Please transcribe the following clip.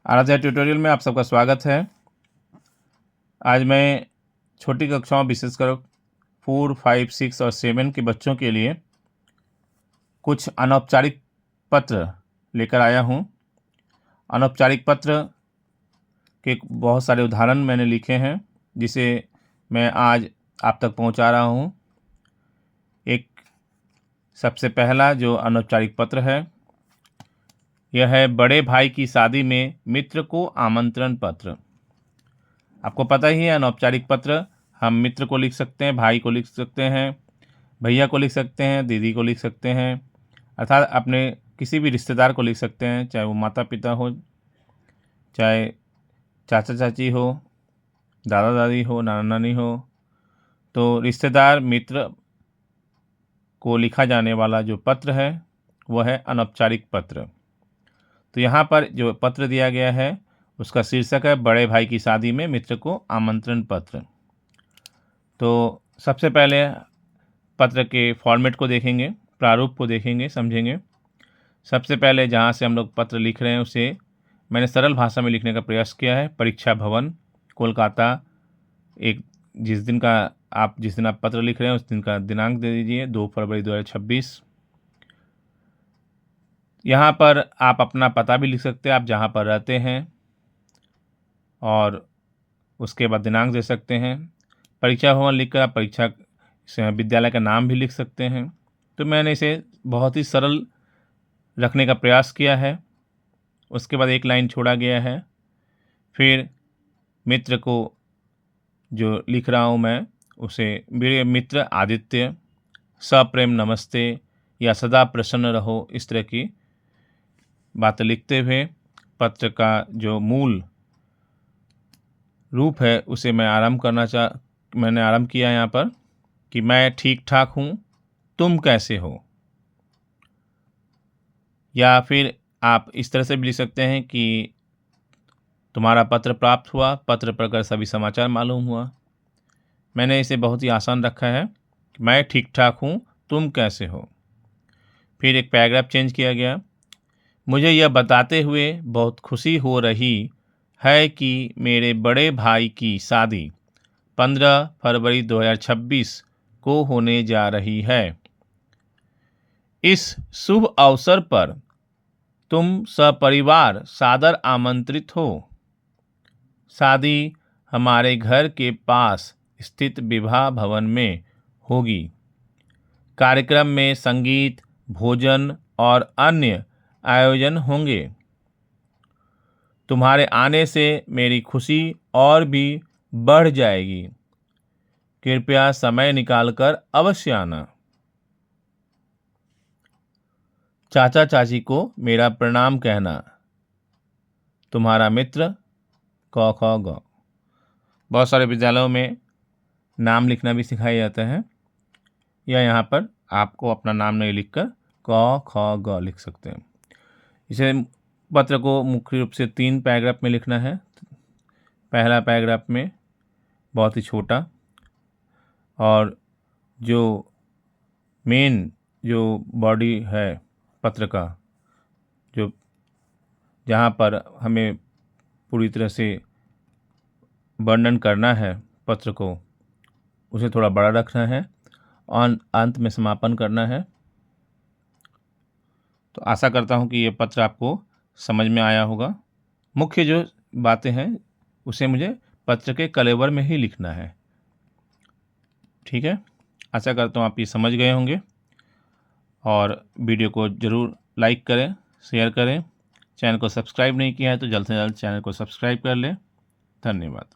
Aaradhya tutorial में आप सबका स्वागत है। आज मैं छोटी कक्षाओं विशेषकर 4, 5, 6 और 7 के बच्चों के लिए कुछ अनौपचारिक पत्र लेकर आया हूं। अनौपचारिक पत्र के बहुत सारे उदाहरण मैंने लिखे हैं जिसे मैं आज आप तक पहुंचा रहा हूं। एक सबसे पहला जो अनौपचारिक पत्र है यह है बड़े भाई की शादी में मित्र को आमंत्रण पत्र। आपको पता ही है अनौपचारिक पत्र हम मित्र को लिख सकते हैं, भाई को लिख सकते हैं, भैया को लिख सकते हैं, दीदी को लिख सकते हैं, अर्थात अपने किसी भी रिश्तेदार को लिख सकते हैं, चाहे वो माता पिता हो, चाहे चाचा चाची हो, दादा दादी हो, नाना नानी हो। तो रिश्तेदार मित्र को लिखा जाने वाला जो पत्र है वह है अनौपचारिक पत्र। तो यहाँ पर जो पत्र दिया गया है उसका शीर्षक है बड़े भाई की शादी में मित्र को आमंत्रण पत्र। तो सबसे पहले पत्र के फॉर्मेट को देखेंगे, प्रारूप को देखेंगे, समझेंगे। सबसे पहले जहाँ से हम लोग पत्र लिख रहे हैं उसे मैंने सरल भाषा में लिखने का प्रयास किया है। परीक्षा भवन, कोलकाता। जिस दिन आप पत्र लिख रहे हैं उस दिन का दिनांक दे दीजिए, 2 फरवरी 2026। यहाँ पर आप अपना पता भी लिख सकते हैं, आप जहाँ पर रहते हैं, और उसके बाद दिनांक दे सकते हैं। परीक्षा भवन लिखकर आप परीक्षा विद्यालय का नाम भी लिख सकते हैं। तो मैंने इसे बहुत ही सरल रखने का प्रयास किया है। उसके बाद एक लाइन छोड़ा गया है। फिर मित्र को जो लिख रहा हूँ मैं उसे मेरे मित्र आदित्य, सप्रेम नमस्ते या सदा प्रसन्न रहो, इस तरह की बातें लिखते हुए पत्र का जो मूल रूप है उसे मैंने आरंभ किया यहाँ पर कि मैं ठीक ठाक हूँ, तुम कैसे हो। या फिर आप इस तरह से भी लिख सकते हैं कि तुम्हारा पत्र प्राप्त हुआ, पत्र पढ़कर सभी समाचार मालूम हुआ। मैंने इसे बहुत ही आसान रखा है कि मैं ठीक ठाक हूँ, तुम कैसे हो। फिर एक पैराग्राफ चेंज किया गया। मुझे यह बताते हुए बहुत खुशी हो रही है कि मेरे बड़े भाई की शादी 15 फरवरी 2026 को होने जा रही है। इस शुभ अवसर पर तुम सपरिवार सादर आमंत्रित हो। शादी हमारे घर के पास स्थित विवाह भवन में होगी। कार्यक्रम में संगीत, भोजन और अन्य आयोजन होंगे। तुम्हारे आने से मेरी खुशी और भी बढ़ जाएगी। कृपया समय निकालकर अवश्य आना। चाचा चाची को मेरा प्रणाम कहना। तुम्हारा मित्र क ख ग। बहुत सारे विद्यालयों में नाम लिखना भी सिखाया जाता है, या यहाँ पर आपको अपना नाम नहीं लिखकर क ख ग लिख सकते हैं। इसे पत्र को मुख्य रूप से 3 पैराग्राफ में लिखना है। पहला पैराग्राफ में बहुत ही छोटा, और जो मेन जो बॉडी है पत्र का, जो जहाँ पर हमें पूरी तरह से वर्णन करना है पत्र को, उसे थोड़ा बड़ा रखना है और अंत में समापन करना है। तो आशा करता हूँ कि ये पत्र आपको समझ में आया होगा। मुख्य जो बातें हैं उसे मुझे पत्र के कलेवर में ही लिखना है। ठीक है, आशा करता हूँ आप ये समझ गए होंगे, और वीडियो को ज़रूर लाइक करें, शेयर करें। चैनल को सब्सक्राइब नहीं किया है तो जल्द से जल्द चैनल को सब्सक्राइब कर लें। धन्यवाद।